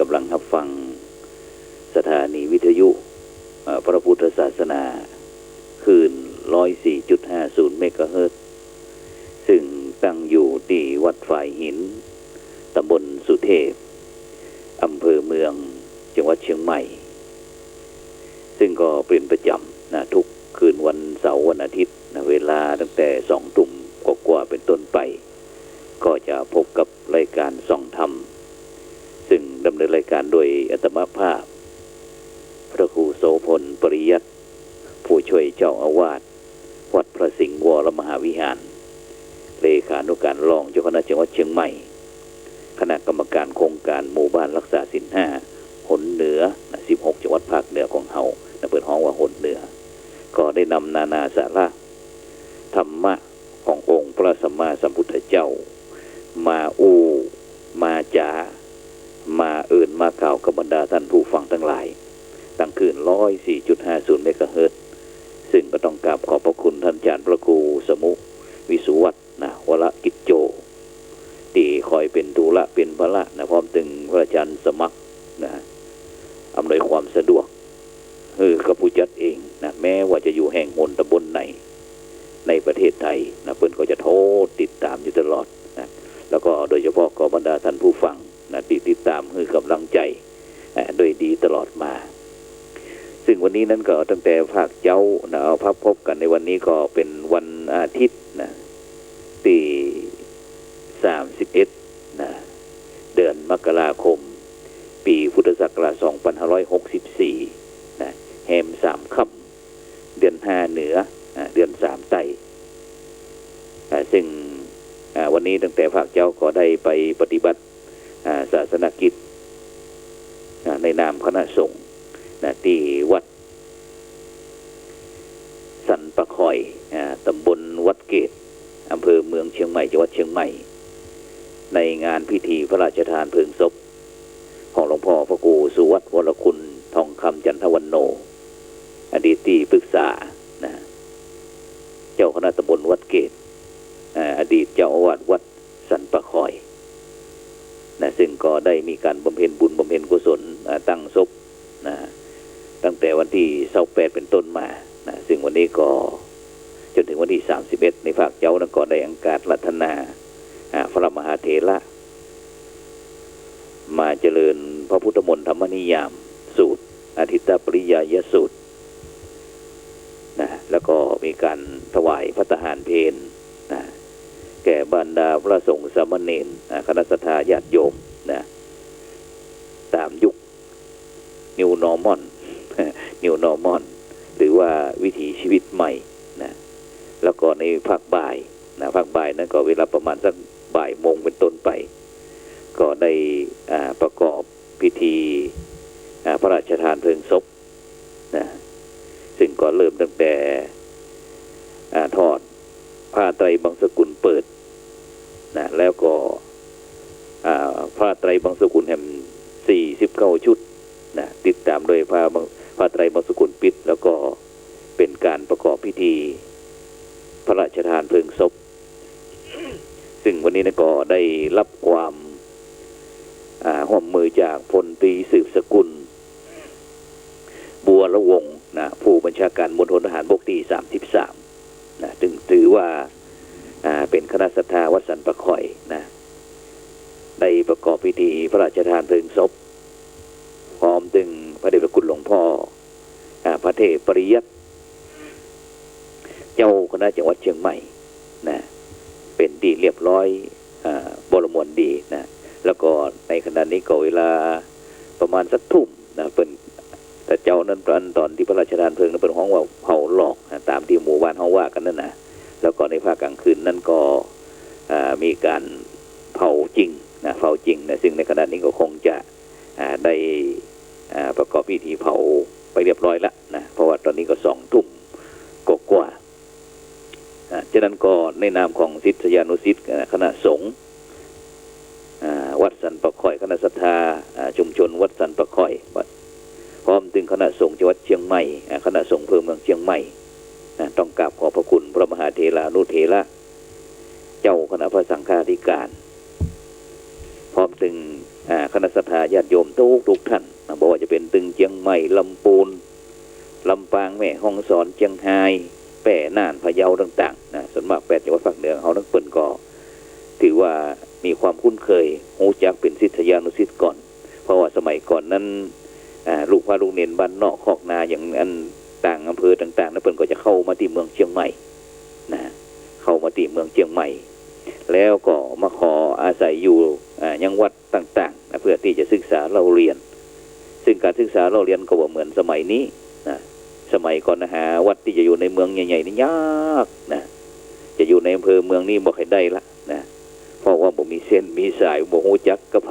ำลังรับฟังสถานีวิทยุพระพุทธศาสนาคืน 104.50 เมกะเฮิรตซ์ซึ่งตั้งอยู่ที่วัดฝ่ายหินตำบลสุเทพอำเภอเมืองจังหวัดเชียงใหม่ซึ่งก็เป็นประจำนะทุกคืนวันเสาร์วันอาทิตย์นะเวลาตั้งแต่2 ทุ่มกว่าเป็นต้นไปก็จะพบกับรายการส่องธรรมซึ่งดำเนินรายการโดยอาตมาภาพพระครูโสพลปริยัติผู้ช่วยเจ้าอาวาสวัดพระสิงห์วรมหาวิหารเลขานุการรองเจ้าคณะจังหวัดเชียงใหม่คณะกรรมการโครงการหมู่บ้านรักษาศีล 5หนเหนือ16จังหวัดภาคเหนือของเฮาเปิดห้องว่าหนเหนือก็ได้นำนานาสาระธรรมะขององค์พระสัมมาสัมพุทธเจ้ามามาจามามากล่าวกับบรรดาท่านผู้ฟังทั้งหลายตั้งคืน 104.50 เมกะเฮิรตซ์ซึ่งก็ต้องกราบขอบพระคุณท่านอาจารย์พระครูสมุวิสุวัฒน์วรกิจโจที่คอยเป็นธุระเป็นภาระพร้อมถึงพระอาจารย์สมัครอำนวยความสะดวกกับผู้จัดเองแม้ว่าจะอยู่แห่งหนตำบลไหนในประเทศไทยเพิ่นก็จะโทรติดตามอยู่ตลอดแล้วก็โดยเฉพาะบรรดาท่านผู้ฟังติดตามกำลังใจโดยดีตลอดมาซึ่งวันนี้นั้นก็ตั้งแต่ภาคเจ้าเอาพบกันในวันนี้ก็เป็นวันอาทิตย์ที่31เดือนมกราคมปีพุทธศักราช2564แฮม3 ค่ำเดือน5เหนือเดือน3ไต่ซึ่งวันนี้ตั้งแต่ภาคเจ้าก็ได้ไปปฏิบัติศาสนกิจในนามคณะสงฆ์ที่วัดสันปะคอยตำบลวัดเกตอำเภอเมืองเชียงใหม่จังหวัดเชียงใหม่ในงานพิธีพระราชทานเพลิงศพของหลวงพ่อพระครูสุวัฒน์วรคุณทองคำจันทวันโนอดีตที่ปรึกษาเจ้าคณะตำบลวัดเกตอดีตเจ้าอาวาสวัดสันปะคอยซึ่งก็ได้มีการบำเพ็ญบุญบำเพ็ญกุศลตั้งศพตั้งแต่วันที่28เป็นต้นมาซึ่งวันนี้ก็จนถึงวันที่31ในภาคเจ้านั้นก็ได้อังคาจรัตนาพระมหาเถระมาเจริญพระพุทธมนต์ธรรมนิยามสูตรอาทิตตปริยายสูตรแล้วก็มีการถวายพระทหารเพลแก่บรรดาพระสงฆ์สามเณรคณะสัตยาญาติโยมตามยุค New Normal New Normal หรือว่าวิถีชีวิตใหม่แล้วก็ในภาคบ่ายภาคบ่ายนั้นก็เวลาประมาณสักบ่ายโมงเป็นต้นไปก็ได้ประกอบพิธีพระราชทานเพลิงศพซึ่งก็เริ่มตั้งแต่ทอดผ้าไตรบังสกุลเปิดแล้วก็ผ้าไตรบังสกุลแห่ง49 ชุดติดตามโดยผ้าไตรบังสกุลปิดแล้วก็เป็นการประกอบพิธีพระราชทานเพลิงศพซึ่งวันนี้ก็ได้รับความร่วมมือจากพลตรีสืบสกุลบัวละวงผู้บัญชาการมณฑลทหารบกที่33จึงถือว่าเป็นคณะศรัทธาวัดสันปะคอยได้ประกอบพิธีพระราชทานเพลิงศพพร้อมถึงพระเดชพระคุณหลวงพ่อพระเทพปริยัติเจ้าคณะจังหวัดเชียงใหม่เป็นที่เรียบร้อยบรมวลดีแล้วก็ในขณะนี้ก็เวลาประมาณสักทุ่มเป็นแต่เจ้านั้นตอนที่พระราชทานเพลิงนั้นเป็นห้องว่าเผาหลอกตามที่หมู่บ้านห้องว่ากันนั่นแล้วก็ในภาคกลางคืนนั้นก็มีการเผาจริงซึ่งในขณะนี้ก็คงจะได้ประกอบพิธีเผาไปเรียบร้อยแล้วเพราะว่าตอนนี้ก็2 ทุ่มกว่าฉะนั้นก็ในนามของศิษยานุศิษย์คณะสงฆ์วัดสันปะคอยคณะศรัทธาชุมชนวัดสันปะคอยพร้อมถึงคณะสงฆ์จังหวัดเชียงใหม่คณะสงฆ์อำเภอเมืองเชียงใหม่ต้องกราบขอบพระคุณพระมหาเถรานุเถระเจ้าคณะพระสังฆาธิการพร้อมถึง คณะสัตยาติโยมทุกท่านบอกว่าจะเป็นตึงเชียงใหม่ลำปูนลำปางแม่ฮ่องสอนเชียงรายแป่น่านพะเยาต่างๆส่วนมาก8จังหวัดภาคเหนือเขาทั้งเปิ่นก็ถือว่ามีความคุ้นเคยหูจักเป็นศิษยานุศิษย์ก่อนเพราะว่าสมัยก่อนนั้นลูกพระลูกเนนบ้านนอกคอกนาอย่างอันต่างอำเภอต่างๆนั้นเปิ่นก็จะเข้ามาที่เมืองเชียงใหม่เข้ามาที่เมืองเชียงใหม่แล้วก็มาขออาศัยอยู่ยังวัดต่างๆเพื่อที่จะศึกษาเราเรียนซึ่งการศึกษาเราเรียนก็ว่าเหมือนสมัยนี้สมัยก่อนวัดที่จะอยู่ในเมืองใหญ่ๆนี่ยากจะอยู่ในอำเภอเมืองนี่บ่ใครได้ละเพราะว่าบ่มีเส้นมีสายบ่ฮู้จักกับไผ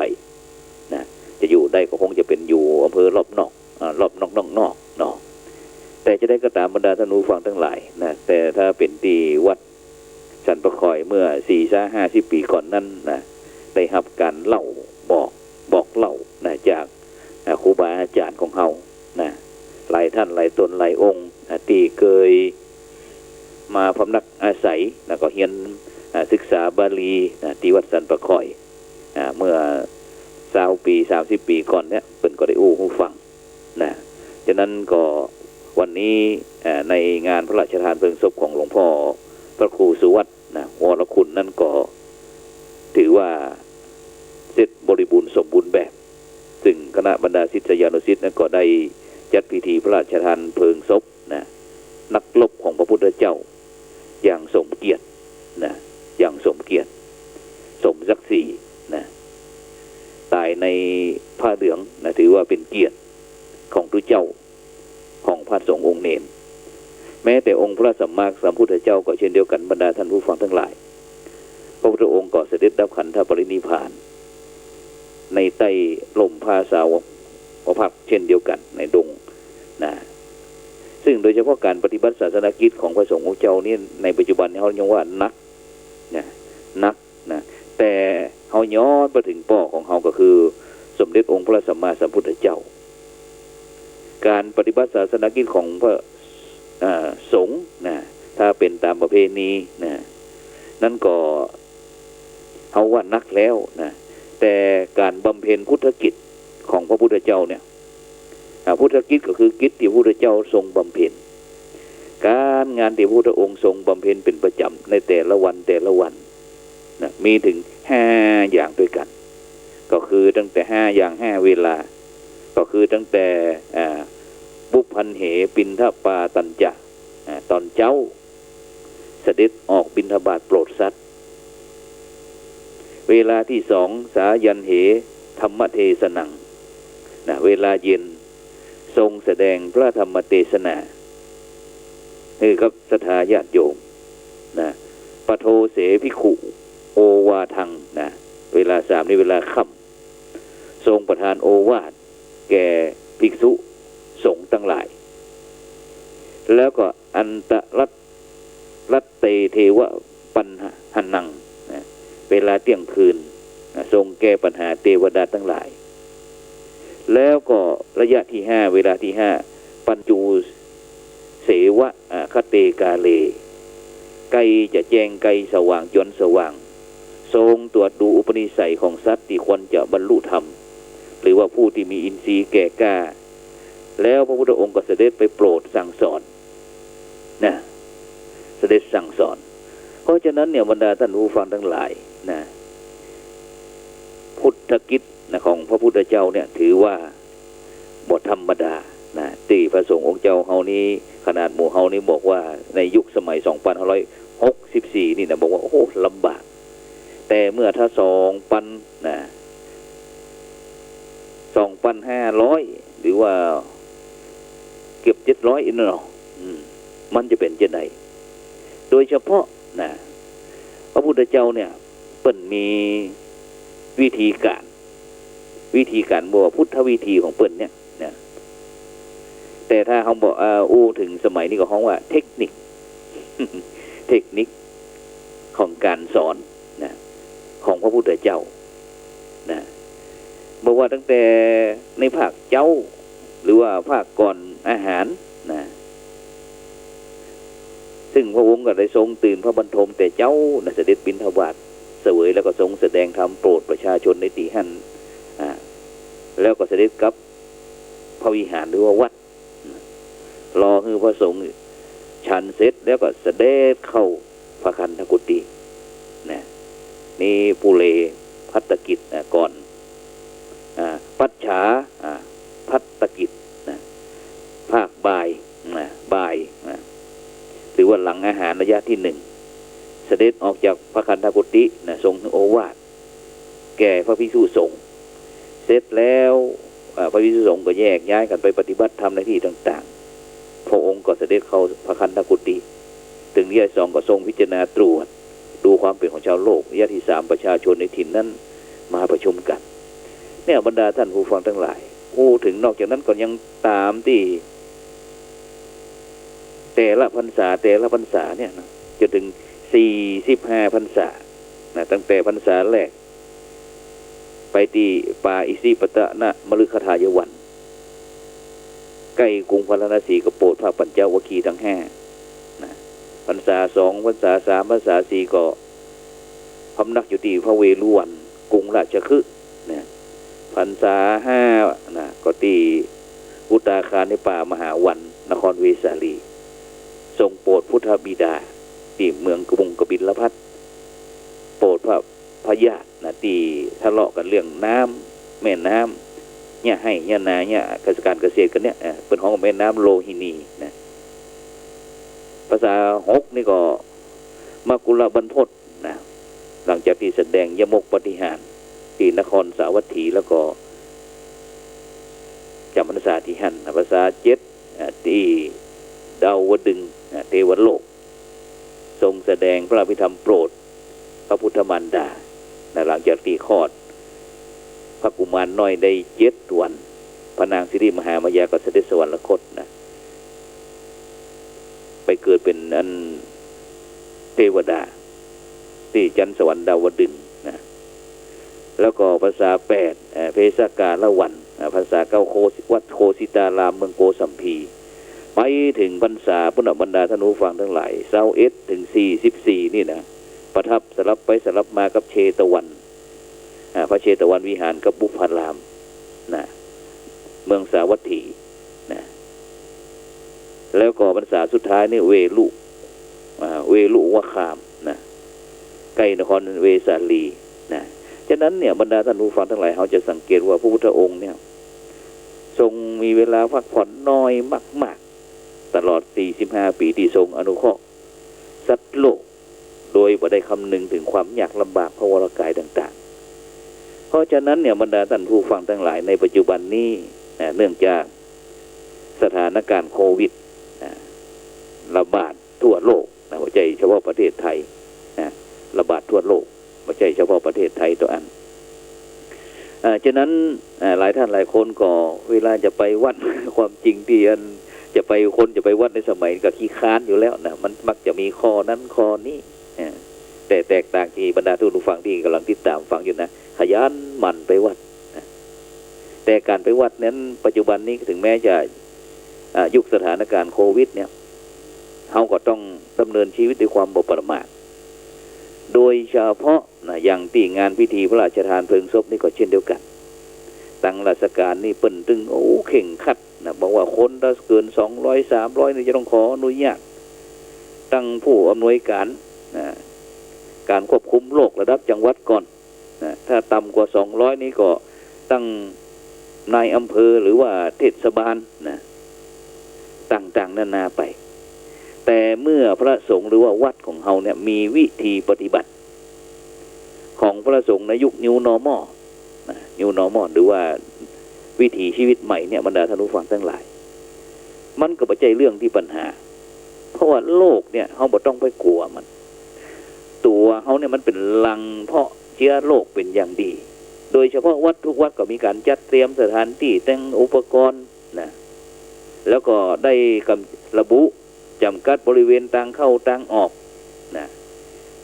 จะอยู่ได้ก็คงจะเป็นอยู่อำเภอรอบนอกรอบนอกเนาะแต่จะได้ก็ตามบรรดาท่านผู้ฟังทั้งหลายแต่ถ้าเป็นที่วัดสันประคอยเมื่อ 4-50 ปีก่อนนั้นได้รับการเล่าบอกเล่าจากครูบาอาจารย์ของเฮาหลายท่านหลายตนหลายองค์ที่เคยมาพำนักอาศัยแล้วก็เรียนศึกษาบาลีที่วัดสันประคอยเมื่อ20 ปี 30 ปีก่อนเนี่ยเพิ่นก็ได้หูฟังฉะนั้นก็วันนี้ในงานพระราชทานเพลิงศพของหลวงพ่อพระครูสุวัตวรคุณนั่นก็ถือว่าเสร็จบริบูรณ์สมบูรณ์แบบซึ่งคณะบรรดาศิษยานุศิษย์นั้นก็ได้จัดพิธีพระราชทานเพลิงศพนักรบของพระพุทธเจ้าอย่างสมเกียรติอย่างสมเกียรติสมศักดิ์ศรีตายในผ้าเหลืองถือว่าเป็นเกียรติของพระเจ้าของพระสงฆ์องค์เนรแม้แต่องค์พระสัมมาสัมพุทธเจ้าก็เช่นเดียวกันบรรดาท่านผู้ฟังทั้งหลายพระพุทธองค์ก็เสด็จดับขันธปรินิพพานในใต้ลมพาสาวกพักเช่นเดียวกันในดงซึ่งโดยเฉพาะการปฏิบัติศาสนกิจของพระสงฆ์องค์เจ้านี่ในปัจจุบันเขายังว่านักแต่เขาย้อนไปถึงป่อของเขาก็คือสมเด็จองค์พระสัมมาสัมพุทธเจ้าการปฏิบัติศาสนกิจของพระสงฆ์ถ้าเป็นตามประเพณีนั่นก็เขาว่านักแล้วแต่การบำเพ็ญพุทธกิจของพระพุทธเจ้าเนี่ยพุทธกิจก็คือกิจที่พระพุทธเจ้าทรงบำเพ็ญการงานที่พระพุทธองค์ทรงบำเพ็ญเป็นประจำในแต่ละวันมีถึง5 อย่างด้วยกันก็คือตั้งแต่5 อย่าง 5 เวลาก็คือตั้งแต่บุพพันเหปินทปาตัญจะตอนเจ้าเสด็จออกบิณฑบาตโปรดสัตว์เวลาที่2สายันเหธรรมเทศนังเวลาเย็นทรงแสดงพระธรรมเทศนานี่ครับศรัทธาญาติโยมปโทเสภิกขุโอวาทังเวลา3นี่เวลาค่ำทรงประทานโอวาทแก่ภิกษุสงฆ์ทั้งหลายแล้วก็อันตรัตเตเทวะปัญหนังเวลาเที่ยงคืนทรงแก้ปัญหาเทวดาทั้งหลายแล้วก็ระยะที่5เวลาที่5ปัญจูเสวะคเตกาเลไกลจะแจ้งไกลสว่างจนสว่างทรงตรวจดูอุปนิสัยของสัตว์ที่ควรจะบรรลุธรรมหรือว่าผู้ที่มีอินทรีย์แก่กล้าแล้วพระพุทธองค์ก็เสด็จไปโปรดสั่งสอนเสด็จสั่งสอนเพราะฉะนั้นเนี่ยบรรดาท่านผู้ฟังทั้งหลายพุทธกิจของพระพุทธเจ้าเนี่ยถือว่าบ่ธรรมดาที่พระสงฆ์องค์เจ้าเฮานี้ขนาดหมู่เฮานี้บอกว่าในยุคสมัย2564นี่บอกว่าโอ้ลำบากแต่เมื่อถ้า2,500หรือว่าเก็บ700อีกเนาะมันจะเป็นจังได๋โดยเฉพาะพระพุทธเจ้าเนี่ยเปิ้นมีวิธีการบอกพุทธวิธีของเปิ้นเนี่ยแต่ถ้าเขาบอกถึงสมัยนี้ก็ฮ้องว่าเทคนิค เทคนิคของการสอนของพระพุทธเจ้าบอกว่าตั้งแต่ในภาคเจ้าหรือว่าภาคก่อนอาหารซึ่งพระองค์ก็ได้ทรงตื่นพระบรรทมแต่เจ้าเสด็จบิณฑบาตเสวยแล้วก็ทรงแสดงธรรมโปรดประชาชนในที่หัน แล้วก็เสด็จกลับพระวิหารหรือว่าวัดรอให้พระสงฆ์ฉันเสร็จแล้วก็เสด็จเข้าพระคันธกุฏินะนี่ปุเรภัตกิจก่อนปัจฉาภัตกิจนะภาคบ่ายบ่ายหรือว่าหลังอาหารระยะที่ 1เสด็จออกจากพระคันธกุฏินะทรงโอวาทแก่พระภิกษุสงฆ์เสร็จแล้วพระภิกษุสงฆ์ก็แยกย้ายกันไปปฏิบัติธรรมในที่ต่างๆพระองค์ก็เสด็จเข้าพระคันธกุฏิถึงระยะ 2ก็ทรงพิจารณาตรวจดูความเป็นของชาวโลกระยะที่ 3ประชาชนในถิ่นนั้นมาประชุมกันเนี่ยบรรดาท่านผู้ฟังทั้งหลายถึงนอกจากนั้นก็ยังตามที่แต่ละพรรษาเนี่ยนะจนถึง45พรรษานะตั้งแต่พรรษาแรกไปที่ป่าอิสิปตนะมฤคทายวันใกล้กรุงพาราณสีก็โปรดพระปัญจวัคคีย์ทั้ง5นะพรรษา2พรรษา3พรรษา4ก็พำนักอยู่ที่พระเวฬุวันกรุงราชคฤห์นะพรรษา5นะก็ที่อุตาคารในป่ามหาวันนครเวสาลีทรงโปรดพุทธบิดาที่เมืองกรุงกบิลพัสดุโปรดพระพญานะที่ทะเลาะกันเรื่องน้ำแม่น้ำเนี่ยให้เนี่ยนาเนี่ยการเกษตรกันเนี่ยเป็นของแม่น้ำโลหินีนะภาษา6นี่ก็มกุลบรรพตนะหลังจากที่แสดงยมกปฏิหารที่นครสาวัตถีแล้วก็จำพรรษาที่หันภาษา7ที่ดาวดึงเทวโลกทรงแสดงพระอภิธรรมโปรดพระพุทธมารดาหลังจากที่คลอดพระกุมารน้อยได้7 วันพระนางสิริมหามายาก็เสด็จสวรรคตนะไปเกิดเป็นอันเทวดาที่จันทร์สวรรค์ดาวดึงนะแล้วก็ภาษา8เพศกาละวันภาษา9วัดโคสิตารามเมืองโกสัมพีไปถึงพรรษาพุทธบรรดาท่านผู้ฟังทั้งหลาย21ถึง44นี่นะประทับสลับไปสลับมากับเชตวันพระเชตวันวิหารกับบุพารามนะเมืองสาวัตถีนะแล้วก็พรรษาสุดท้ายนี่เวลุวคามนะใกล้นครเวสาลีนะฉะนั้นเนี่ยบรรดาท่านผู้ฟังทั้งหลายเขาจะสังเกตว่าพระพุทธองค์เนี่ยทรงมีเวลาพักผ่อนน้อยมากๆตลอด45ปีที่ทรงอนุเคราะห์สัตว์โลกโดยบ่ได้คำนึงถึงความยากลำบากพระวรกายต่างๆเพราะฉะนั้นเนี่ยบรรดาท่านผู้ฟังทั้งหลายในปัจจุบันนี้เนื่องจากสถานการณ์โควิดระบาดทั่วโลกนะไม่ใช่เฉพาะประเทศไทยระบาดทั่วโลกไม่ใช่เฉพาะประเทศไทยตัวอันฉะนั้นหลายท่านหลายคนก็เวลาจะไปวัด ความจริงที่อันจะไปวัดในสมัยก็ขี้ค้านอยู่แล้วนะมันมักจะมีข้อนั้นข้อนี้แต่แตกต่างที่บรรดาผู้ฟังที่กำลังติดตามฟังอยู่นะขยันหมั่นไปวัดแต่การไปวัดนั้นปัจจุบันนี้ถึงแม้จะยุคสถานการณ์โควิดเนี่ยเราก็ต้องดำเนินชีวิตด้วยความบ่ประมาทโดยเฉพาะอย่างที่งานพิธีพระราชทานเพลิงศพนี่ก็เช่นเดียวกันตั้งราชการนี่เปิ้นตึงเข่งขัดนะบอกว่าคนถ้าเกิน200 300นี่จะต้องขออนุญาตตั้งผู้อำนวยการการควบคุมโรคระดับจังหวัดก่อนถ้าต่ำกว่า200นี่ก็ตั้งนายอำเภอหรือว่าเทศบาลต่างๆนานาไปแต่เมื่อพระสงฆ์หรือว่าวัดของเราเนี่ยมีวิธีปฏิบัติของพระสงฆ์ในยุค New Normal New Normal หรือว่าวิถีชีวิตใหม่เนี่ยบรรดาท่านผู้ฟังทั้งหลายมันก็ไม่ใช่เรื่องที่ปัญหาเพราะว่าโลกเนี่ยเราบ่ต้องไปกลัวมันตัวเขาเนี่ยมันเป็นลังเพาะเชื้อโรคเป็นอย่างดีโดยเฉพาะวัดทุกวัดก็มีการจัดเตรียมสถานที่แต่งอุปกรณ์นะแล้วก็ได้กำระบุจำกัดบริเวณทางเข้าทางออกนะ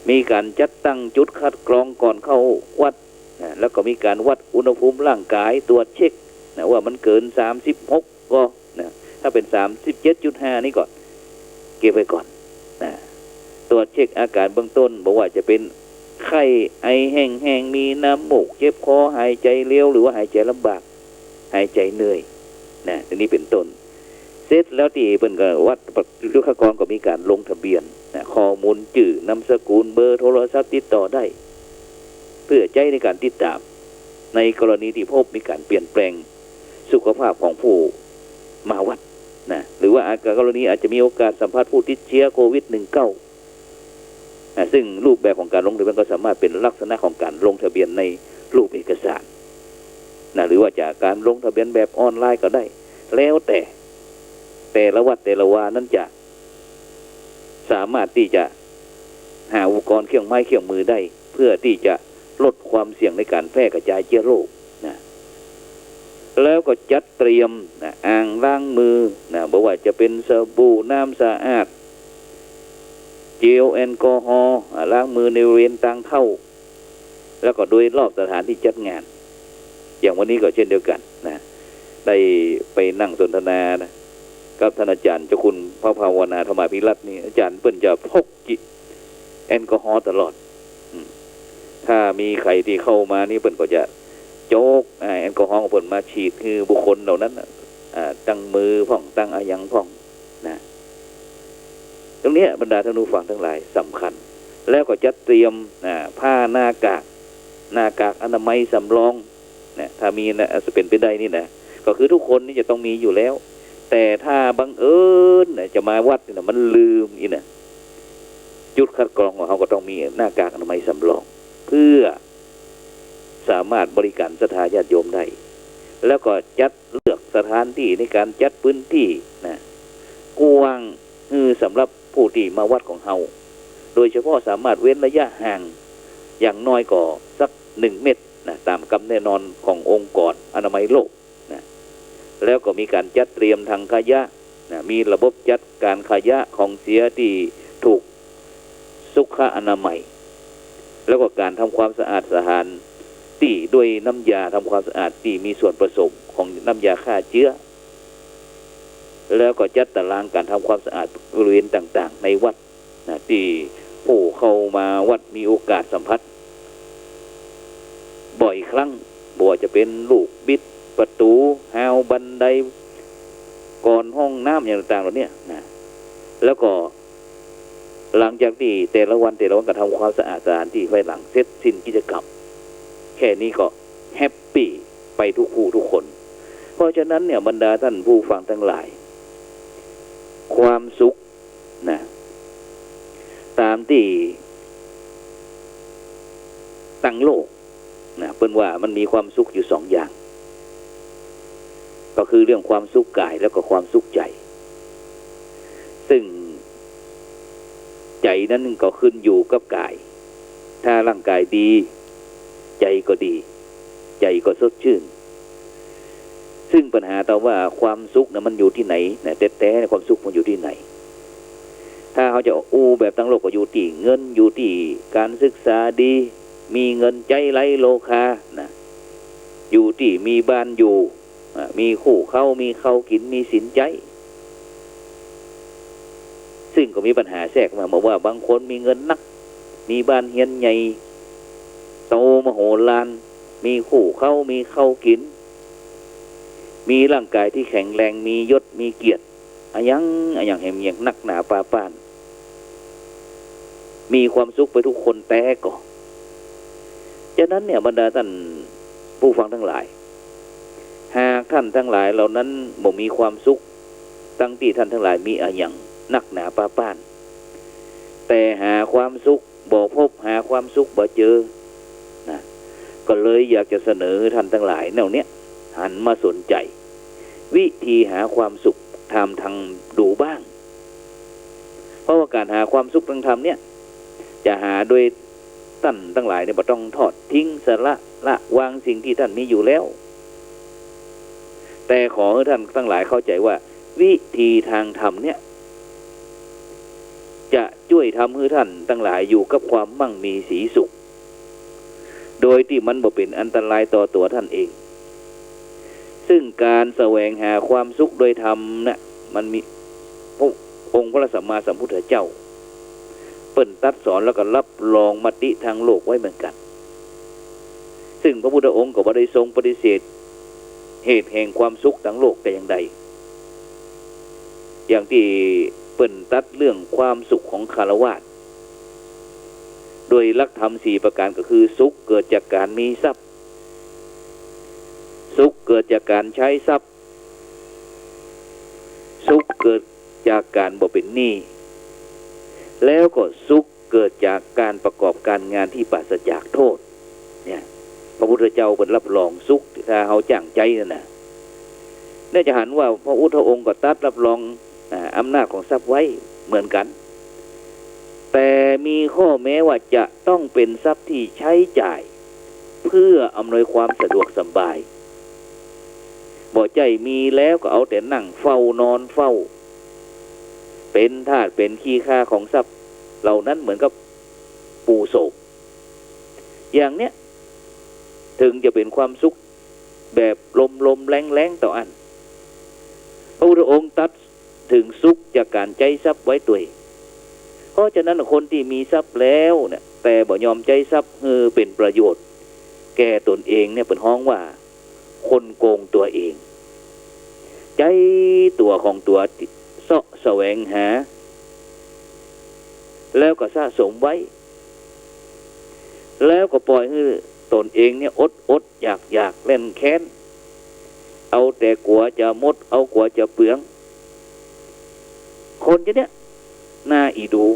มีการจัดตั้งจุดคัดกรองก่อนเข้าวัดนะแล้วก็มีการวัดอุณหภูมิร่างกายตรวจเช็คนะว่ามันเกิน36ก็นะถ้าเป็น 37.5 นี่ก่อนเก็บไว้ก่อนนะตรวจเช็คอาการเบื้องต้นบอกว่าจะเป็นไข้ไอแห้งๆมีน้ำมูกเจ็บคอหายใจเร็วหรือว่าหายใจลำบาก หายใจเหนื่อยนะอันนี้เป็นต้นเสร็จแล้วที่เพิ่นก็วัดลูกค้ากรก็มีการลงทะเบียนนะข้อมูลชื่อนามสกุลเบอร์โทรศัพท์ติดต่อได้เพื่อใจในการติดตามในกรณีที่พบมีการเปลี่ยนแปลงสุขภาพของผู้มาวัดนะหรือว่ากรณีอาจจะมีโอกาสสัมผัสผู้ติดเชื้อโควิด-19 ซึ่งรูปแบบของการลงทะเบียนก็สามารถเป็นลักษณะของการลงทะเบียนในรูปเอกสารนะหรือว่าจากการลงทะเบียนแบบออนไลน์ก็ได้แล้วแต่ละวัดแต่ละวานั้นจะสามารถที่จะหาอุปกรณ์เครื่องไม้เครื่องมือได้เพื่อที่จะลดความเสี่ยงในการแพร่กระจายเชื้อโรคนะแล้วก็จัดเตรียมนะอ่างล้างมือนะบอกว่าจะเป็นสบู่น้ำสะอาดเจลแอลกอฮอล์ล้างมือในบริเวณทางเข้าแล้วก็โดยรอบสถานที่จัดงานอย่างวันนี้ก็เช่นเดียวกันนะได้ไปนั่งสนทนานะกับท่านอาจารย์เจ้าคุณพระภาวนาธรรมาภิรัตน์นี่อาจารย์เปิ้นจะพกแอลกอฮอล์ตลอดถ้ามีใครที่เข้ามานี่เปิ้นก็จะโจกแอลกอฮอล์ของเปิ้นมาฉีดคือบุคคลเหล่านั้นตั้งมือพ่องตั้งอายังพ่องนะตรงนี้บรรดาท่านผู้ฟังทั้งหลายสำคัญแล้วก็จัดเตรียมผ้าหน้ากากอนามัยสำรองนะถ้ามีนะจะเป็นไปได้นี่นะก็คือทุกคนนี่จะต้องมีอยู่แล้วแต่ถ้าบังเอิญจะมาวัดนี่นะมันลืมอีนะจุดคัดกรองของเขาก็ต้องมีหน้ากากอนามัยสำรองเพื่อสามารถบริการศรัทธาญาติโยมได้แล้วก็จัดเลือกสถานที่ในการจัดพื้นที่นะกว้างสำหรับผู้ที่มาวัดของเฮาโดยเฉพาะสามารถเว้นระยะห่างอย่างน้อยก็สัก1 เมตรนะตามกำหนดแน่นอนขององค์กรอนามัยโลกนะแล้วก็มีการจัดเตรียมทางขยะนะมีระบบจัดการขยะของเสียที่ถูกสุขอนามัยแล้วก็การทำความสะอาดสถานที่ด้วยน้ำยาทำความสะอาดที่มีส่วนผสมของน้ำยาฆ่าเชื้อแล้วก็จัดตารางการทำความสะอาดบริเวณต่างๆในวัดนะที่ผู้เข้ามาวัดมีโอกาสสัมผัสบ่อยครั้งบ่ว่าจะเป็นลูกบิดประตูหาวบันไดก่อนห้องน้ำอย่างต่างๆเหล่านี้นะแล้วก็หลังจากที่แต่ละวันก็ทำความสะอาดสถานที่ไว้หลังเสร็จสิ้นกิจกรรมแค่นี้ก็แฮปปี้ไปทุกผู้ทุกคนเพราะฉะนั้นเนี่ยบรรดาท่านผู้ฟังทั้งหลายความสุขนะตามที่ตั้งโลกนะเป็นว่ามันมีความสุขอยู่2 อย่างก็คือเรื่องความสุขกายแล้วก็ความสุขใจซึ่งใจนั้นก็ขึ้นอยู่กับกายถ้าร่างกายดีใจก็ดีใจก็สดชื่นซึ่งปัญหาแต่ว่าความสุขนะมันอยู่ที่ไหนนะแต่ความสุขมันอยู่ที่ไหนถ้าเขาจะแบบทั้งโลกก็อยู่ที่เงินอยู่ที่การศึกษาดีมีเงินใจไร้โลคานะอยู่ที่มีบ้านอยู่มีคู่เข้ามีเข้ากินมีสินใจซึ่งก็มีปัญหาแทรกมาบอกว่าบางคนมีเงินนักมีบ้านเฮียนใหญ่โตมโหฬารมีคู่เข้ามีเข้ากินมีร่างกายที่แข็งแรงมียศมีเกียรติอย่างเห็นอย่างนักหนาปาป้านมีความสุขไปทุกคนแต่ก็ฉะนั้นเนี่ยบรรดาท่านผู้ฟังทั้งหลายหากท่านทั้งหลายเหล่านั้นบ่มีความสุขตั้งที่ท่านทั้งหลายมีอย่างนักหนาปาป้านแต่หาความสุขบ่พบหาความสุขบ่เจอนะก็เลยอยากจะเสนอท่านทั้งหลายแนวเนี้ยหันมาสนใจวิธีหาความสุขทางดูบ้างเพราะว่าการหาความสุขทางธรรมเนี่ยจะหาโดยท่านทั้งหลายเนี่ยบ่ต้องทอดทิ้งสละวางสิ่งที่ท่านมีอยู่แล้วแต่ขอให้ท่านทั้งหลายเข้าใจว่าวิธีทางธรรมเนี่ยจะช่วยทำให้ท่านทั้งหลายอยู่กับความมั่งมีสีสุขโดยที่มันบ่เป็นอันตรายต่อตัวท่านเองซึ่งการแสวงหาความสุขโดยธรรมนะมันมีองค์พระสัมมาสัมพุทธเจ้าเปิ้นตัดสอนแล้วก็รับรองมติทางโลกไว้เหมือนกันซึ่งพระพุทธองค์ก็บ่ได้ทรงปฏิเสธ เหตุแห่งความสุขทั้งโลกแต่อย่างใดอย่างที่เปิ้นตัดเรื่องความสุขของคฤหัสถ์โดยหลักธรรม4ประการก็คือสุขเกิดจากการมีทรัพย์สุขเกิดจากการใช้ทรัพย์สุขเกิดจากการบ่เป็นหนี้แล้วก็สุขเกิดจากการประกอบการงานที่ปราศจากโทษเนี่ยพระพุทธเจ้าเป็นรับรองสุขถ้าเฮาจ้างใจนั่นน่ะน่าจะหันว่าพระพุทธองค์ก็ตัดรับรองอำนาจของทรัพย์ไว้เหมือนกันแต่มีข้อแม้ว่าจะต้องเป็นทรัพย์ที่ใช้จ่ายเพื่ออำนวยความสะดวกสบายบ่ใจมีแล้วก็เอาแต่นั่งเฝ้านอนเฝ้าเป็นทาสเป็นขี้ข้าของทรัพย์เหล่านั้นเหมือนกับปูโศกอย่างเนี้ยถึงจะเป็นความสุขแบบลมๆแรงๆต่ออันพระพุทธองค์ตรัสถึงสุขจากการใจทรัพย์ไว้ตัวเพราะฉะนั้นคนที่มีทรัพย์แล้วเนี่ยแต่บ่ยอมใจทรัพย์เป็นประโยชน์แก่ตนเองเนี่ยเป็นห้องว่าคนโกงตัวเองใจตัวของตัวเสาะแสวงหาแล้วก็สะสมไว้แล้วก็ปล่อยให้ตนเองเนี่ยอดอยากเล่นแค้นเอาแต่กลัวจะหมดเอากลัวจะเปลืองคนจะเนี่ยน่าอีดู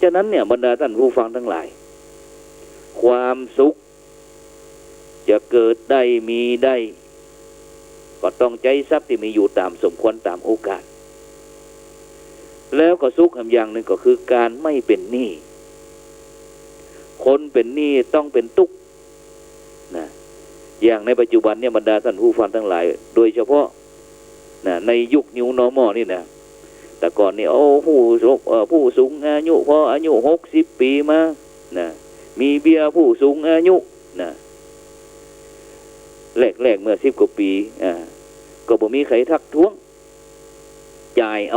ฉะนั้นเนี่ยบรรดาท่านผู้ฟังทั้งหลายความสุขจะเกิดได้มีได้ก็ต้องใจทรัพย์ที่มีอยู่ตามสมควรตามโอกาสแล้วก็สุขอย่างหนึ่งก็คือการไม่เป็นหนี้คนเป็นหนี้ต้องเป็นทุกข์นะอย่างในปัจจุบันเนี่ยบรรดาท่านผู้ฟังทั้งหลายโดยเฉพาะนะในยุค New Normal นี่นะแต่ก่อนนี่ผู้สูงอายุพออายุ60 ปีมานะมีเบี้ยผู้สูงอายุนะแรกเมื่อ10 กว่าปีก็บ่มีใครทักท้วงจ่ายเอ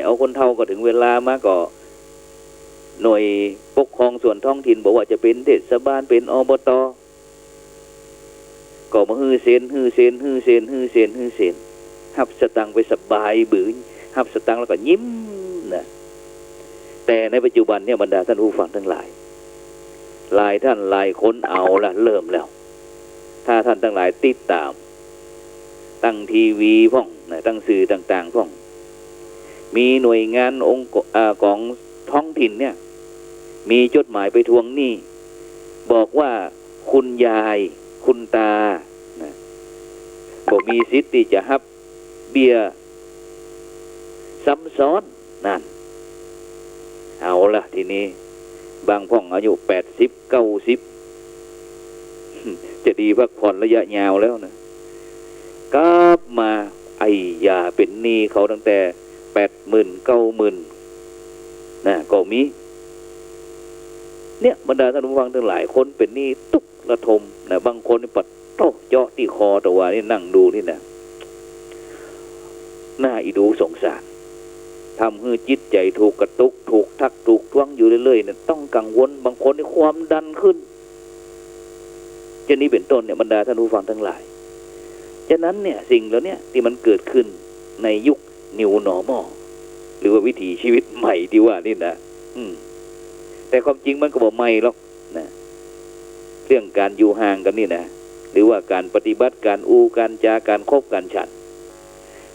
าคนเฒ่าก็ถึงเวลามาก็หน่วยปกครองส่วนท้องถิ่นบอกว่าจะเป็นเทศบาลเป็นอบต.ก็มาฮื้อเซนหับสตังค์ไปสบายบื้อหับสตังค์แล้วก็ยิ้มนะแต่ในปัจจุบันเนี่ยบรรดาท่านผู้ฟังทั้งหลายหลายท่านหลายคนเอาละเริ่มแล้วถ้าท่านทั้งหลายติดตามตั้งทีวีพ่องนะตั้งสื่อต่างๆพ่องมีหน่วยงานองค์ของท้องถิ่นเนี่ยมีจดหมายไปทวงหนี้บอกว่าคุณยายคุณตานะบ่มีสิทธิ์ที่จะรับเบี้ยซ้ำซ้อนนั่นเอาละทีนี้บางพ่องอายุ80 90จะดีพักผ่อนระยะยาวแล้วนะกลับมายาเป็นหนี้เขาตั้งแต่80,000 90,000นะก็มีเนี่ยบรรดาท่านผู้ฟังทั้งหลายคนเป็นหนี้ตุกระทมนะบางคนนี่ปัดโตเจาะที่คอตัวว่านี่นั่งดูนี่นะหน้าอีดูสงสารทำให้จิตใจถูกกระตุกถูกทักถูกท้วงอยู่เรื่อยๆเนี่ยต้องกังวลบางคนนี่ความดันขึ้นจะนี้เป็นต้นเนี่ยบรรดาท่านผู้ฟังทั้งหลายฉะนั้นเนี่ยสิ่งเหล่านี้ที่มันเกิดขึ้นในยุค New Normal หรือว่าวิถีชีวิตใหม่ที่ว่านี่นะแต่ความจริงมันก็บอกไม่หรอกนะเรื่องการอยู่ห่างกันนี่นะหรือว่าการปฏิบัติการการจาการคบการฉัน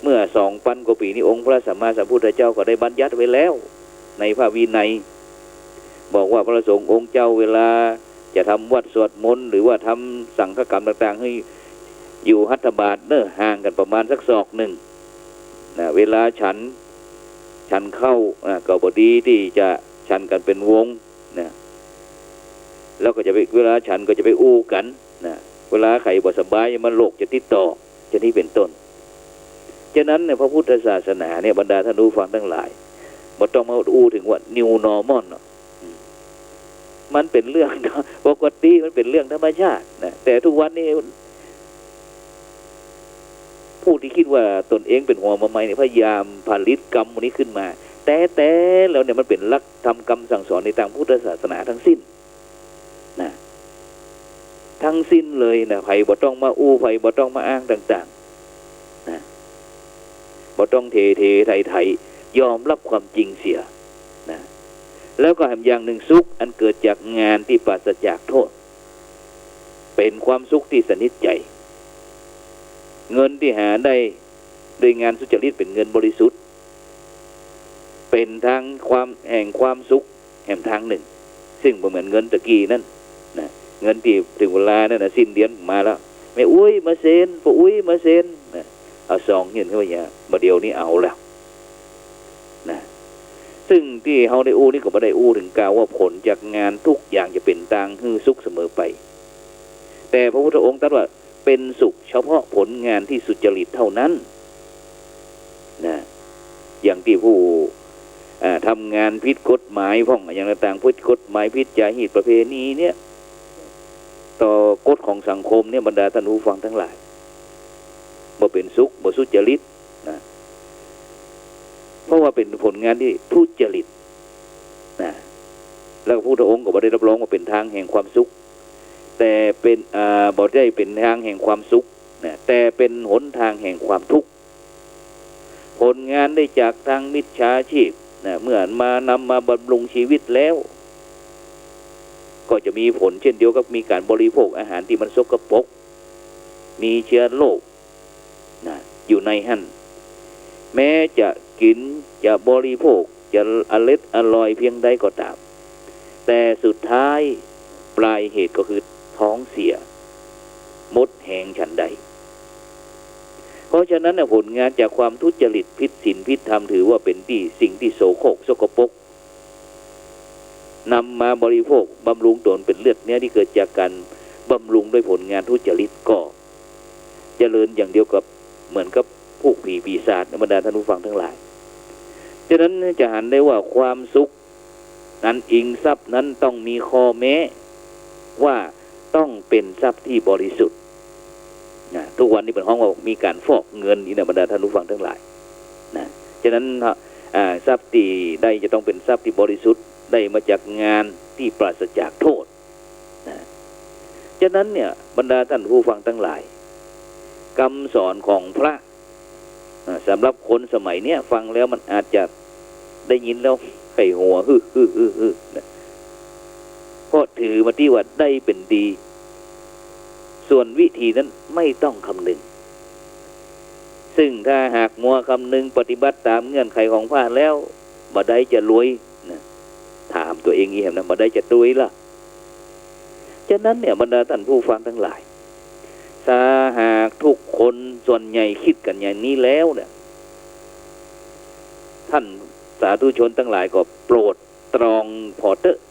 เมื่อ 2,000 กว่าปีนี้องค์พระสัมมาสัมพุทธเจ้าก็ได้บัญญัติไว้แล้วในพระวินัยบอกว่าพระสงฆ์องค์เจ้าเวลาจะทำวัดสวดมนต์หรือว่าทำสังฆกรรมต่างๆให้อยู่หัตถบาทห่างกันประมาณสักศอกหนึ่งนะเวลาฉันเข้าก็พอดีที่จะฉันกันเป็นวงนะแล้วก็จะไปเวลาฉันก็จะไปอู้กันนะเวลาใครบ่สบายมันโรคจะติดต่อจะนี้เป็นต้นฉะนั้นในพระพุทธศาสนาเนี่ยบรรดาท่านผู้ฟังทั้งหลายบ่ต้องมาอู้ถึงว่า New Normal มันเป็นเรื่องปกติมันเป็นเรื่องธรรมชาตินะแต่ทุกวันนี้ผู้ที่คิดว่าตนเองเป็นหัวมาใหม่เนี่ยพยายามผลิตกรรมนี้ขึ้นมาแต่แล้วเนี่ยมันเป็นหลักธรรมกรรมสั่งสอนในทางพุทธศาสนาทั้งสิ้นนะ ทั้งสิ้นเลยนะไผ่บ่ต้องมาอู้ไผ่บ่ต้องมาอ้างต่างๆนะบ่ต้องเทไทยยอมรับความจริงเสียนะแล้วก็แถมอย่างหนึ่งสุขอันเกิดจากงานที่ปราศจากโทษเป็นความสุขที่สนิทใจเงินที่หาได้โดยงานสุจริตเป็นเงินบริสุทธิ์เป็นทางความแห่งความสุขแห่งทางหนึ่งซึ่งเหมือนเงินตะกี้นั่นนะเงินที่ถึงเวลานั่นนะสิ้นเดือนมาแล้วแม่อุ้ยมาเซ็นพ่ออุ้ยมาเซ็นนะเอาซองเงินเข้าไปอย่างมาเดียวนี้เอาแล้วนะซึ่งที่เขาได้อู้นี่ก็ไม่ได้อู้ถึงกล่าวว่าผลจากงานทุกอย่างจะเป็นทางฮือสุขเสมอไปแต่พระพุทธองค์ตรัสว่าเป็นสุขเฉพาะผลงานที่สุจริตเท่านั้นนะอย่างที่ผู้ทำงานผิดกฎหมายพ้องอย่างต่างๆผิดกฎหมายผิดจารีตประเพณีเนี่ยต่อกฎของสังคมเนี่ยบรรดาท่านผู้ฟังทั้งหลายบ่เป็นสุขบ่สุจริตนะเพราะว่าเป็นผลงานที่ทุจริตนะแล้วพระพุทธองค์ก็บ่ได้รับรองว่าเป็นทางแห่งความสุขแต่เป็นบ่ได้เป็นทางแห่งความสุขนะแต่เป็นหนทางแห่งความทุกข์ผลงานได้จากทางมิจฉาชีพนะเมื่อนำมาบำรุงชีวิตแล้วก็จะมีผลเช่นเดียวกับมีการบริโภคอาหารที่มันสกปรกมีเชื้อโรคนะอยู่ในหั่นแม้จะกินจะบริโภคจะอร่อยเพียงใดก็ตามแต่สุดท้ายปลายเหตุก็คือท้องเสียมดแหงฉันใดเพราะฉะนั้นผลงานจากความทุจริตผิดศีลผิดธรรมถือว่าเป็นสิ่งที่โสโครกสกปรกนำมาบริโภคบำรุงตนเป็นเลือดเนื้อที่เกิดจากการบำรุงด้วยผลงานทุจริตก็เจริญอย่างเดียวกับเหมือนกับพวกผีปีศาจบรรดาท่านผู้ฟังทั้งหลายฉะนั้นจะหันได้ว่าความสุขนั้นอิงทรัพย์นั้นต้องมีข้อแม้ว่าต้องเป็นทรัพย์ที่บริสุทธิ์ทุกวันนี้เป็นห้องว่ามีการฟอกเงินนี่นะบรรดาท่านผู้ฟังทั้งหลายนะฉะนั้นทรัพย์ที่ได้จะต้องเป็นทรัพย์ที่บริสุทธิ์ได้มาจากงานที่ปราศจากโทษนะฉะนั้นเนี่ยบรรดาท่านผู้ฟังทั้งหลายคำสอนของพระสำหรับคนสมัยเนี้ยฟังแล้วมันอาจจะได้ยินแล้วไข้หัวนะเพราะถือมาที่ว่าได้เป็นดีส่วนวิธีนั้นไม่ต้องคำนึงซึ่งถ้าหากมัวคำนึงปฏิบัติตามเงื่อนไขของพระแล้วบ่ได้จะรวยนะถามตัวเองอีกนะบ่ได้จะรวยล่ะฉะนั้นเนี่ยบรรดาท่านผู้ฟังทั้งหลายถ้าหากทุกคนส่วนใหญ่คิดกันอย่างนี้แล้วเนี่ยท่านสาธุชนทั้งหลายก็โปรดตรองพอเตอร์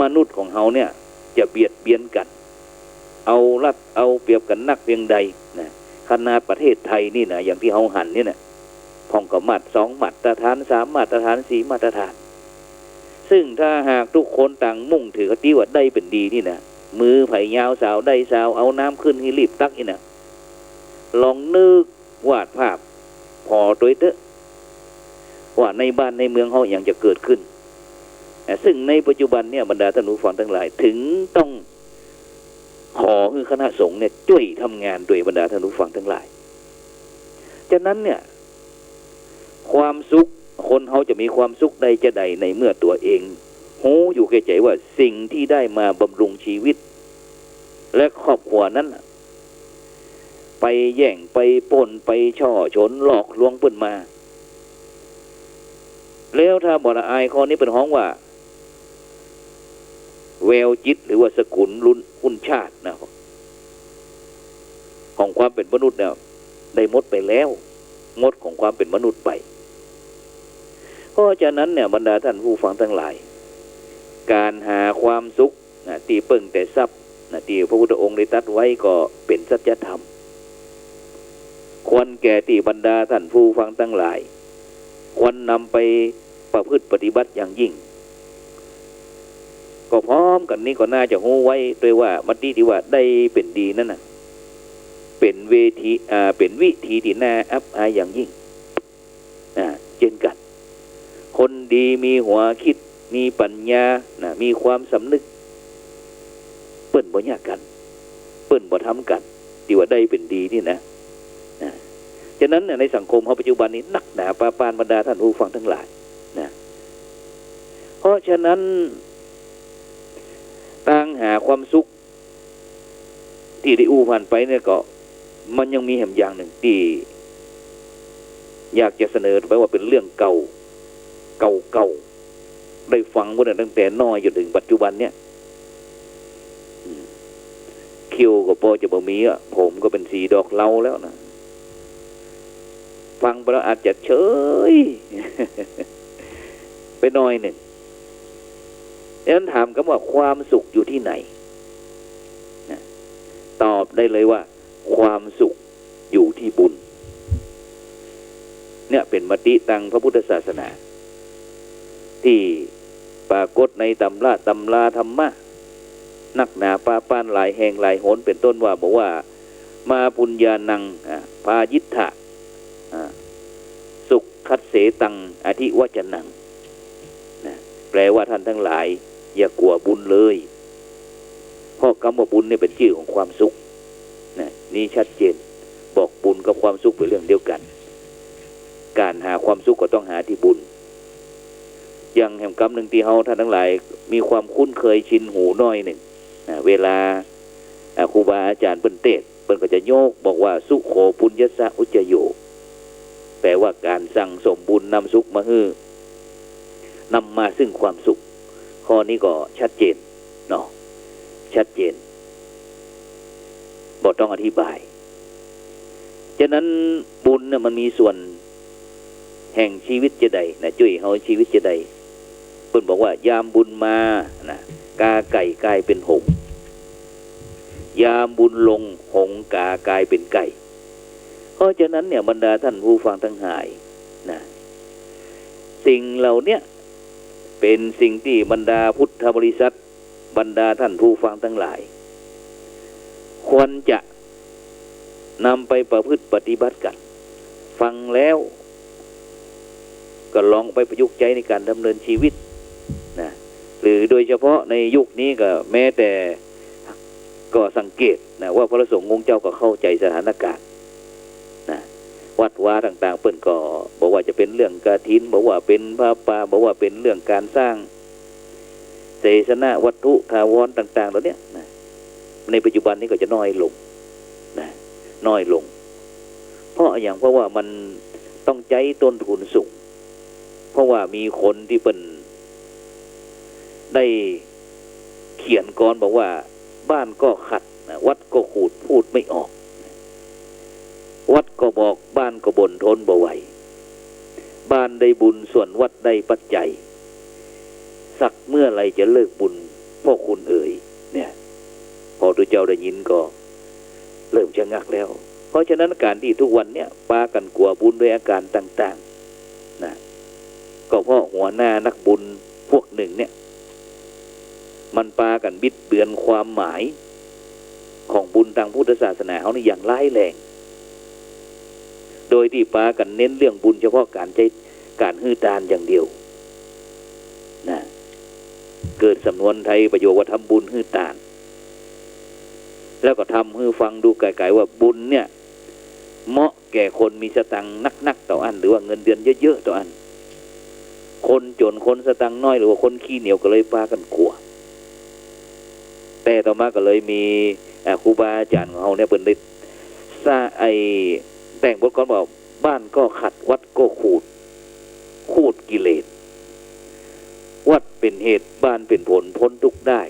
มนุษย์ของเฮาเนี่ยจะเบียดเบียนกันเอารัดเอาเปรียบกันนักเพียงใดนะขนาดประเทศไทยนี่นะอย่างที่เฮาหันนี่นะพ้องกับ2 มาตรฐาน3 มาตรฐาน4 มาตรฐานซึ่งถ้าหากทุกคนต่างมุ่งถือคติว่าได้เป็นดีนี่นะมือไผ่ยาวสาวได้สาวเอาน้ำขึ้นให้รีบตักนี่นะลองนึกวาดภาพพอตัวเตอะว่าในบ้านในเมืองเขาอย่างจะเกิดขึ้นซึ่งในปัจจุบันเนี่ยบรรดาท่านผู้ฟังทั้งหลายถึงต้องขอคือคณะสงฆ์เนี่ยช่วยทำงานโดยบรรดาท่านผู้ฟังทั้งหลายฉะนั้นเนี่ยความสุขคนเขาจะมีความสุขใดจะใดในเมื่อตัวเองหูอยู่แก่ใจว่าสิ่งที่ได้มาบำรุงชีวิตและครอบครัวนั้นไปแย่งไปปล้นไปช่อฉนหลอกลวงเปิ้นมาแล้วถ้าบ่ละอายข้อนี้เป็นห้องว่าแววจิตหรือว่าสกุลรุ่นชาตินะของความเป็นมนุษย์เนี่ยได้หมดไปแล้วหมดของความเป็นมนุษย์ไปเพราะฉะนั้นเนี่ยบรรดาท่านผู้ฟังทั้งหลายการหาความสุขตีเปิ่งแต่ทรัพย์ที่พระพุทธองค์ได้ตรัสไว้ก็เป็นสัจธรรมควรแก่ที่บรรดาท่านผู้ฟังทั้งหลายควรนำไปประพฤติปฏิบัติอย่างยิ่งก็พร้อมกันนี้ก็น่าจะรู้ไว้ด้วยว่ามัดดีที่ว่าได้เป็นดีนั่นน่ะเป็นวิธีที่น่าอับอายอย่างยิ่งเช่นกันคนดีมีหัวคิดมีปัญญามีความสำนึก เปิ้นบ่ยากกันเปิ้นบ่ทำกันที่ว่าได้เป็นดีนี่นะฉะนั้นในสังคมเราปัจจุบันนี้นักหนาปาปานบรรดาท่านผู้ฟังทั้งหลายนะเพราะฉะนั้นต่างหาความสุขที่ได้ผ่านไปเนี่ยก็มันยังมีแห่งอย่างหนึ่งที่อยากจะเสนอไปว่าเป็นเรื่องเก่าได้ฟังมาตั้งแต่น้อยจนถึงปัจจุบันเนี่ยคิวก็พอจะบ่มีอ่ะผมก็เป็นสีดอกเหลาแล้วนะฟังไปแล้วอาจจะเฉย ไปหน่อยหนึ่งดังนั้นถามกันว่าความสุขอยู่ที่ไหนนะตอบได้เลยว่าความสุขอยู่ที่บุญเนี่ยเป็นมติทางพระพุทธศาสนาที่ปรากฏในตำราธรรมะนักหนาปาปานหลายแห่งหลายหนเป็นต้นว่าบอกว่ามาปุญญานังพายิทธะสุขคัตเสตังอธิวจนังนะแปลว่าท่านทั้งหลายอย่ากลัวบุญเลยเพราะคำว่าบุญเนี่ยเป็นชื่อของความสุขนะนี่ชัดเจนบอกบุญกับความสุขเป็นเรื่องเดียวกันการหาความสุขก็ต้องหาที่บุญอย่างแห่งกรรมหนึ่งที่เฮาท่านทั้งหลายมีความคุ้นเคยชินหูน้อยหนึ่งเวลาครูบาอาจารย์เปิ้นเทศน์เปิ้นก็จะโยกบอกว่าสุโขปุญญสะอุจโยแปลว่าการสั่งสมบุญนำสุขมาให้นำมาซึ่งความสุขข้อนี้ก็ชัดเจนเนาะชัดเจนบ่ต้องอธิบายฉะนั้นบุญเนี่ยมันมีส่วนแห่งชีวิตจะได้นะจุ้ยเฮาชีวิตจะได้เพิ่นบอกว่ายามบุญมานะกาไก่กลายเป็นหงส์ยามบุญลงหงส์กากลายเป็นไก่เพราะฉะนั้นเนี่ยบรรดาท่านผู้ฟังทั้งหลายนะสิ่งเหล่านี้เป็นสิ่งที่บรรดาพุทธบริษัทบรรดาท่านผู้ฟังทั้งหลายควรจะนำไปประพฤติปฏิบัติกันฟังแล้วก็ลองไปประยุกต์ใช้ในการดำเนินชีวิตนะหรือโดยเฉพาะในยุคนี้ก็แม้แต่ก็สังเกตนะว่าพระสงฆ์องค์เจ้าก็เข้าใจสถานการณ์นะวัดวาต่างๆเปิ้นก็บอกว่าจะเป็นเรื่องกฐินบอกว่าเป็นพระป่าบอกว่าเป็นเรื่องการสร้างเสนาวัตถุถาวรต่างๆเหล่านี้นะในปัจจุบันนี้ก็จะน้อยลงนะน้อยลงเพราะว่ามันต้องใช้ต้นทุนสูงเพราะว่ามีคนที่เป็นได้เขียนกรบอกว่าบ้านก็ขัดวัดก็ขูดพูดไม่ออกวัดก็บอกบ้านก็บ่นทนบ่ไหวบ้านได้บุญส่วนวัดได้ปัจจัยสักเมื่อไรจะเลิกบุญพ่อคุณเอ๋ยเนี่ยพอตัวเจ้าได้ยินก็เริ่มจะงักแล้วเพราะฉะนั้นการที่ทุกวันเนี่ยปากันกลัวบุญด้วยอาการต่างๆนะก็เพราะหัวหน้านักบุญพวกหนึ่งเนี่ยมันปากันบิดเบือนความหมายของบุญทางพุทธศาสนาเขานี่อย่างร้ายแรงโดยที่ปากันเน้นเรื่องบุญเฉพาะการฮื้อทานอย่างเดียวนะเกิดสำนวนไทยประโยคว่าทำบุญฮื้อทานแล้วก็ทำให้ฟังดูไกลๆว่าบุญเนี่ยเหมาะแก่คนมีสตังค์นักๆต่ออันหรือว่าเงินเดือนเยอะๆต่ออันคนจนคนสตังค์น้อยหรือว่าคนขี้เหนียวก็เลยปากันกลัวแต่ต่อมาก็เลยมีครูบาอาจารย์ของเราเนี่ยเปิดได้สร้างแต่งบทกลอนบอกบ้านก็ขัดวัดก็ขูดกิเลสวัดเป็นเหตุบ้านเป็นผลพ้นทุกข์ได้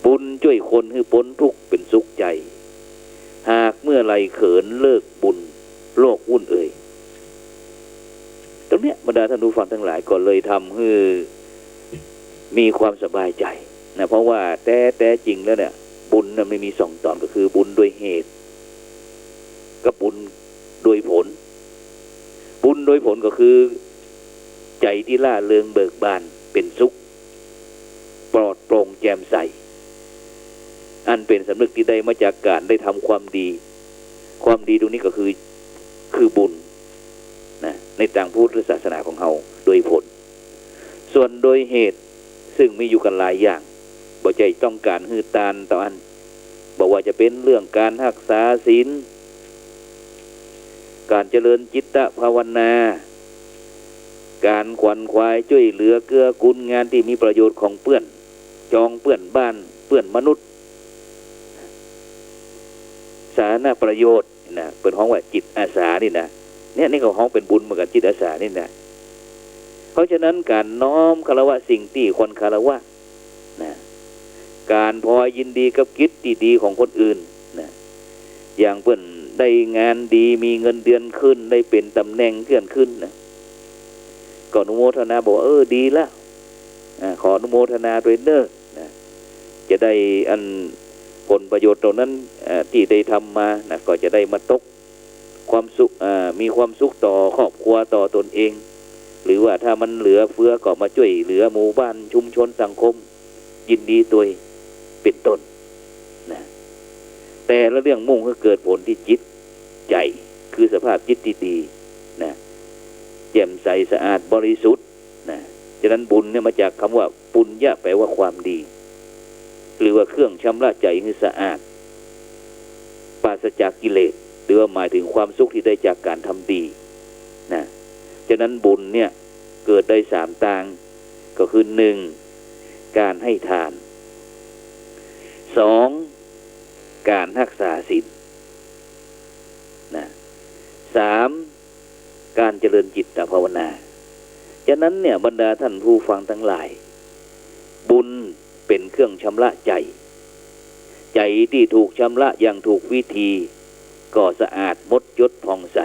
บุญช่วยคนให้พ้นทุกข์เป็นสุขใจหากเมื่อไรเขินเลิกบุญโลกวุ่นเอ่ยตรงเนี้ยบรรดาท่านผู้ฟังทั้งหลายก็เลยทำให้มีความสบายใจนะเพราะว่าแต่จริงแล้วเนี่ยบุญมันไม่มีสองตอนก็คือบุญโดยเหตุกับบุญโดยผลบุญโดยผลก็คือใจที่ล่าเริงเบิกบานเป็นสุขปลอดโปร่งแจ่มใสอันเป็นสำนึกที่ได้มาจากการได้ทำความดีตรงนี้ก็คือบุญนะในทางพุทธศาสนาของเราโดยผลส่วนโดยเหตุซึ่งมีอยู่กันหลายอย่างบ บ่ใจต้องการฮือตานต่ออันบอกว่าจะเป็นเรื่องการรักษาศีลการเจริญจิตภาวนาการขวนขวายช่วยเหลือเกื้อกูลงานที่มีประโยชน์ของเพื่อนจองเพื่อนบ้านเพื่อนมนุษย์สาธารณประโยชน์นะเป็นห้องว่าจิตอาสานี่นะเนี่ยนี่ก็ห้องเป็นบุญเหมือนกันจิตอาสานี่นะเพราะฉะนั้นการน้อมคารวะสิ่งที่คนคารวะนะการพอยินดีกับกิจดีๆของคนอื่นนะอย่างเพื่อนได้งานดีมีเงินเดือนขึ้นได้เป็นตำแหน่งเลื่อนขึ้นนะก็อนุโมทนาบอกดีแล้วขออนุโมทนาด้วยเนอะนะจะได้อันผลประโยชน์ตรงนั้นที่ได้ทำมานะก็จะได้มาตกความสุขมีความสุขต่อครอบครัวต่อตนเองหรือว่าถ้ามันเหลือเฟือก็มาช่วยเหลือหมู่บ้านชุมชนสังคมยินดีตัวเป็นต้นนะแต่ละเรื่องมุ่งให้เกิดผลที่จิตใจคือสภาพจิตที่ดีนะแจ่มใสสะอาดบริสุทธิ์นะฉะนั้นบุญเนี่ยมาจากคำว่าปุญญะแปลว่าความดีหรือว่าเครื่องชำระใจให้สะอาดปราศจากกิเลสหรือว่าหมายถึงความสุขที่ได้จากการทำดีนะฉะนั้นบุญเนี่ยเกิดได้3ทางก็คือ1การให้ทาน2การรักษาศีลนะ3การเจริญจิตภาวนาฉะนั้นเนี่ยบรรดาท่านผู้ฟังทั้งหลายบุญเป็นเครื่องชำระใจใจที่ถูกชำระอย่างถูกวิธีก็สะอาดมดยศผ่องใส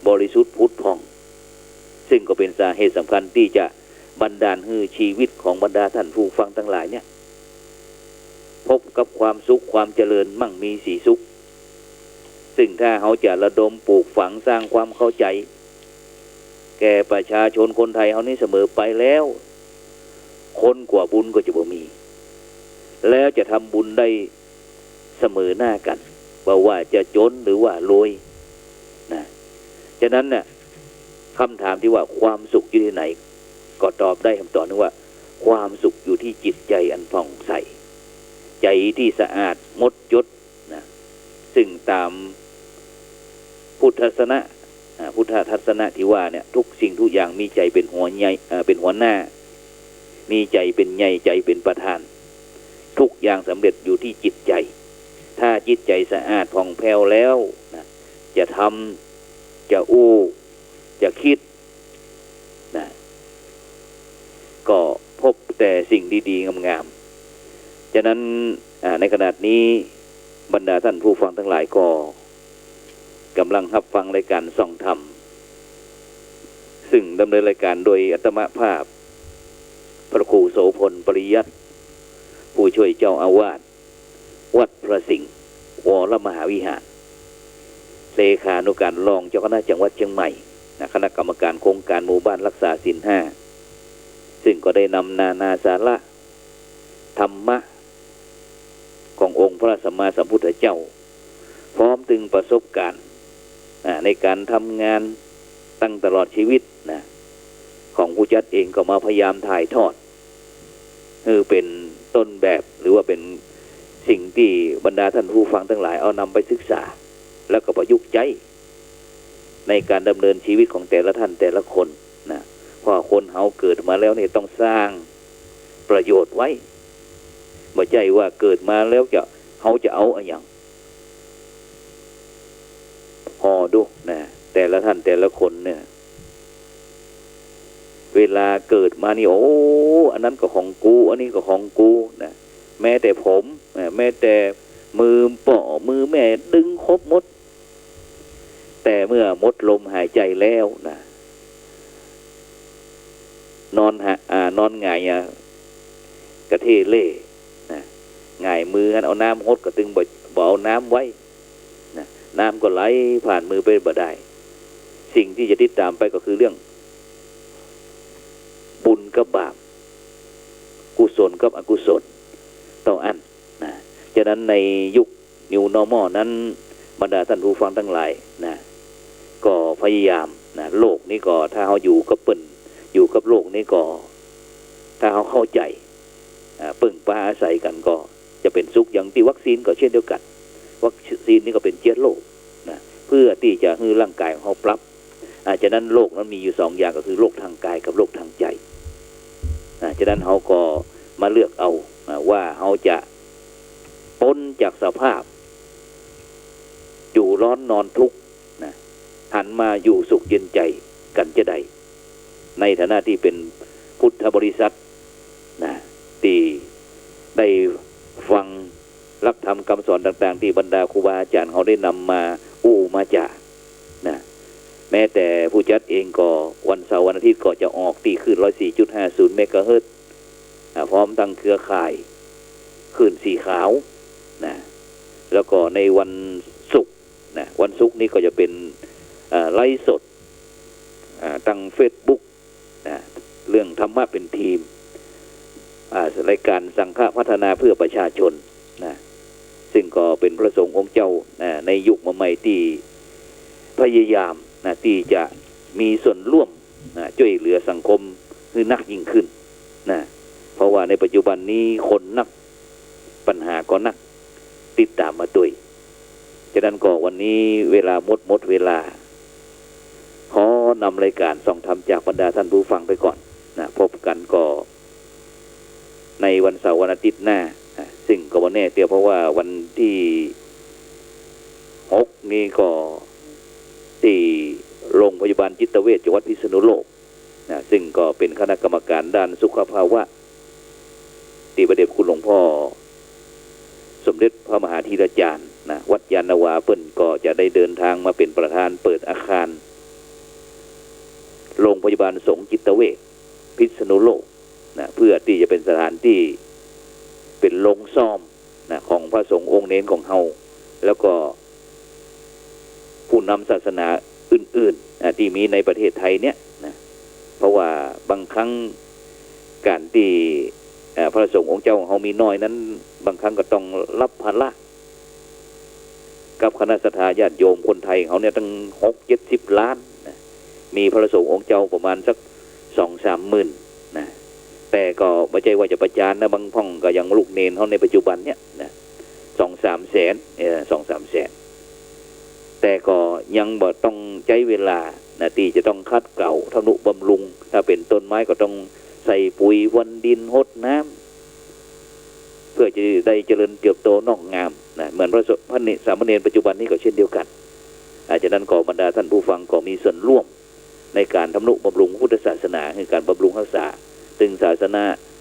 บริสุทธิ์พุทธผ่องซึ่งก็เป็นสาเหตุสำคัญที่จะบันดาลให้ชีวิตของบรรดาท่านผู้ฟังทั้งหลายเนี่ยพบกับความสุขความเจริญมั่งมีสีสุขซึ่งถ้าเขาจะระดมปลูกฝังสร้างความเข้าใจแก่ประชาชนคนไทยเขานี่เสมอไปแล้วคนกว่าบุญก็จะบ่มีแล้วจะทำบุญได้เสมอหน้ากันว่าจะจนหรือว่ารวยนะฉะนั้นน่ะคำถามที่ว่าความสุขอยู่ที่ไหนก็ตอบได้คำตอบนึงว่าความสุขอยู่ที่จิตใจอันผ่องใสใจที่สะอาดมดยศนะซึ่งตามพุทธทัศนะที่ว่าเนี่ยทุกสิ่งทุกอย่างมีใจเป็นหัวใหญ่เป็นหัวหน้ามีใจเป็นใหญ่ใจเป็นประธานทุกอย่างสำเร็จอยู่ที่จิตใจถ้าจิตใจสะอาดผ่องแผ้วแล้วนะจะทำจะจะคิดนะก็พบแต่สิ่งดีๆงามๆฉะนั้นในขณะนี้บรรดาท่านผู้ฟังทั้งหลายก็กำลังรับฟังรายการส่องธรรมซึ่งดำเนินรายการโดยอาตมาภาพพระครูโสพลปริยัติผู้ช่วยเจ้าอาวาสวัดพระสิงห์วรมหาวิหารเลขานุการรองเจ้าคณะจังหวัดเชียงใหม่คณะกรรมการโครงการหมู่บ้านรักษาศีล5ซึ่งก็ได้นำนาสาระธรรมะขององค์พระสัมมาสัมพุทธเจ้าพร้อมถึงประสบการณ์ในการทำงานตั้งตลอดชีวิตนะของผู้จัดเองก็มาพยายามถ่ายทอดเป็นต้นแบบหรือว่าเป็นสิ่งที่บรรดาท่านผู้ฟังทั้งหลายเอานำไปศึกษาแล้วก็ประยุกต์ใช้ในการดำเนินชีวิตของแต่ละท่านแต่ละคนนะเพราะคนเขาเกิดมาแล้วเนี่ยต้องสร้างประโยชน์ไว้ไม่ใช่ว่าเกิดมาแล้วเขาจะเอาอะไรอย่างพอดูนะแต่ละท่านแต่ละคนเนี่ยเวลาเกิดมานี่อันนั้นก็ของกูอันนี้ก็ของกูนะแม้แต่ผมแม้แต่มือป่อมือแม่ดึงครบหมดแต่เมื่อหมดลมหายใจแล้วนะนอนหงายกระเทเล่นะหงายมือกันเอาน้ำหดกระตึงบ่เอาน้ำไว้นะน้ำก็ไหลผ่านมือไปบ่ได้สิ่งที่จะติดตามไปก็คือเรื่องบุญกับบาปกุศลกับอกุศลต้องอันนะฉะนั้นในยุค New Normal นั้นบรรดาท่านผู้ฟังทั้งหลายนะก็พยายามนะโลกนี้ก็ถ้าเขาอยู่กับเปิ้นอยู่กับโลกนี้ก็ถ้าเขาเข้าใจ ปึ่งปาอาศัยกันก็จะเป็นสุขอย่างที่วัคซีนก็เช่นเดียวกันวัคซีนนี่ก็เป็นเชื้อโรคนะเพื่อที่จะให้ร่างกายของเขาปรับฉะนั้นโรคนั้นมีอยู่2อย่างก็คือโรคทางกายกับโรคทางใจฉะนั้นเขาก็มาเลือกเอาว่าเขาจะพ้นจากสภาพอยู่ร้อนนอนทุกข์นะหันมาอยู่สุขเย็นใจกันจะใดในฐานะที่เป็นพุทธบริษัทนะที่ได้ฟังหลักธรรมคำสอนต่างๆที่บรรดาครูบาอาจารย์เขาได้นำมามาจากนะแม้แต่ผู้จัดเองก็วันเสาร์วันอาทิตย์ก็จะออกตีขึ้น 104.50 เมกะเฮิรตซ์พร้อมทั้งเครือข่ายขึ้นสีขาวนะแล้วก็ในวันศุกร์นะวันศุกร์นี้ก็จะเป็นไลฟ์สดทางเฟซบุ๊กนะเรื่องธรรมะเป็นทีมรายการสังฆพัฒนาเพื่อประชาชนนะซึ่งก็เป็นพระสงฆ์องค์เจ้าในยุคใหม่ที่พยายามนะที่จะมีส่วนร่วมช่วยเหลือสังคมให้นักยิ่งขึ้นนะเพราะว่าในปัจจุบันนี้คนนักปัญหาก็นักติดตามมาด้วยฉะนั้นก็วันนี้เวลาหมดเวลาขอนำรายการส่องธรรมจากบรรดาท่านผู้ฟังไปก่อนนะพบกันก็ในวันเสาร์วันอาทิตย์หน้าซึ่งก็วันแน่เตียวเพราะว่าวันที่6นี้ก็ที่โรงพยาบาลจิตเวชจังหวัดพิษณุโลกนะซึ่งก็เป็นคณะกรรมการด้านสุขภาวะที่พระเดชคุณหลวงพ่อสมเด็จพระมหาธีรจารย์นะวัดยานนาวาเปิ้นก็จะได้เดินทางมาเป็นประธานเปิดอาคารโรงพยาบาลสงฆ์จิตเวชพิษณุโลกนะเพื่อที่จะเป็นสถานที่เป็นโรงซ่อมนะของพระสงฆ์องค์เน้นของเฮาแล้วก็ผู้นำศาสนาอื่นๆที่มีในประเทศไทยเนี่ยนะเพราะว่าบางครั้งการที่พระสงฆ์องค์เจ้าของเฮามีน้อยนั้นบางครั้งก็ต้องรับภาระกับคณะสัตยาญาติโยมคนไทยเขาเนี่ยตั้ง60-70 ล้านนะมีพระสงฆ์องค์เจ้าประมาณสัก 2-3 หมื่นนะแต่ก็ไม่ใช่ว่าจะประจานนะบางพ่องก็ยังลูกเนนเขาในปัจจุบันเนี่ยนะ 2-3 แสน2-3 แสนแต่ก็ยังบ่ต้องใช้เวลานะที่จะต้องคัดเกลาทนุบำรุงถ้าเป็นต้นไม้ก็ต้องใส่ปุ๋ยวันดินหดน้ำเพื่อจะได้เจริญเติบโตงอกงามนะเหมือนพระสามเณรปัจจุบันนี้ก็เช่นเดียวกันฉะนั้นก็บรรดาท่านผู้ฟังก็มีส่วนร่วมในการทำนุบำรุงพุทธศาสนาคือการบำรุงรักษาซึ่งศาสนา